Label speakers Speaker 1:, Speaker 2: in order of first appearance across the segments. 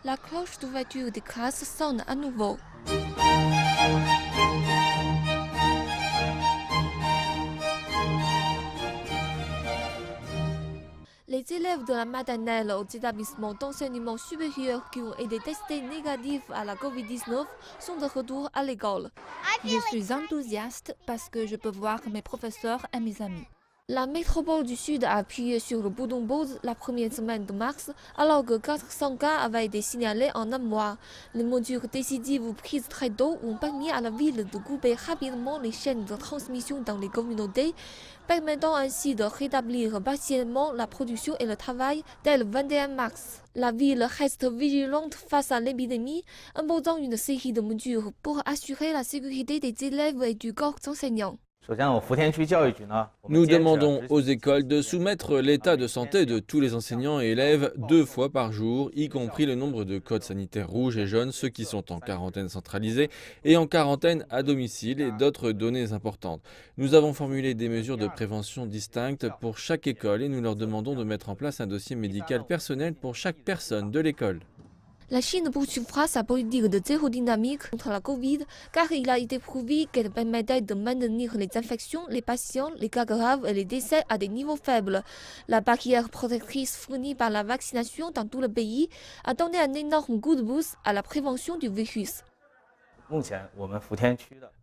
Speaker 1: la cloche d'ouverture des classes sonne à nouveau. Les élèves de la maternelle aux établissements d'enseignement supérieur qui ont été testés négatifs à la Covid-19 sont de retour à l'école.
Speaker 2: Je suis enthousiaste parce que je peux voir mes professeurs et mes amis.
Speaker 1: La métropole du Sud a appuyé sur le bouton pause la première semaine de mars, alors que 400 cas avaient été signalés en un mois. Les mesures décisives prises très tôt ont permis à la ville de couper rapidement les chaînes de transmission dans les communautés, permettant ainsi de rétablir partiellement la production et le travail dès le 21 mars. La ville reste vigilante face à l'épidémie, imposant une série de mesures pour assurer la sécurité des élèves et du corps enseignant.
Speaker 3: Nous demandons aux écoles de soumettre l'état de santé de tous les enseignants et élèves 2 fois par jour, y compris le nombre de codes sanitaires rouges et jaunes, ceux qui sont en quarantaine centralisée et en quarantaine à domicile et d'autres données importantes. Nous avons formulé des mesures de prévention distinctes pour chaque école et nous leur demandons de mettre en place un dossier médical personnel pour chaque personne de l'école.
Speaker 1: La Chine poursuivra sa politique de zéro dynamique contre la Covid car il a été prouvé qu'elle permettait de maintenir les infections, les patients, les cas graves et les décès à des niveaux faibles. La barrière protectrice fournie par la vaccination dans tout le pays a donné un énorme coup de boost à la prévention du virus.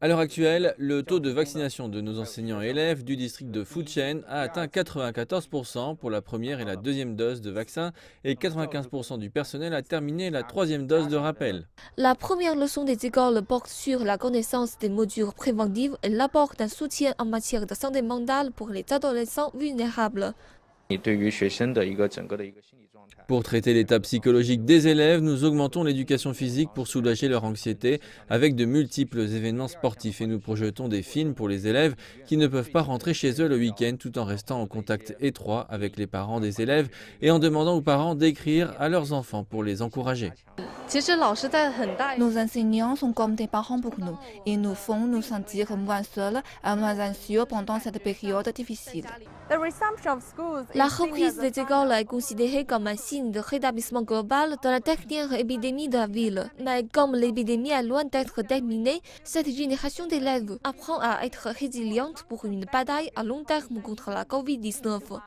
Speaker 3: À l'heure actuelle, le taux de vaccination de nos enseignants et élèves du district de Fujian a atteint 94% pour la première et la deuxième dose de vaccin et 95% du personnel a terminé la troisième dose de rappel.
Speaker 1: La première leçon des écoles porte sur la connaissance des mesures préventives et l'apport d'un soutien en matière de santé mentale pour les adolescents vulnérables.
Speaker 3: Pour traiter l'état psychologique des élèves, nous augmentons l'éducation physique pour soulager leur anxiété avec de multiples événements sportifs et nous projetons des films pour les élèves qui ne peuvent pas rentrer chez eux le week-end tout en restant en contact étroit avec les parents des élèves et en demandant aux parents d'écrire à leurs enfants pour les encourager.
Speaker 2: Nos enseignants sont comme des parents pour nous. Ils nous font nous sentir moins seuls et moins anxieux pendant cette période difficile.
Speaker 1: La reprise des écoles est considérée comme un signe de rétablissement global de la dernière épidémie de la ville. Mais comme l'épidémie est loin d'être terminée, cette génération d'élèves apprend à être résiliente pour une bataille à long terme contre la Covid-19.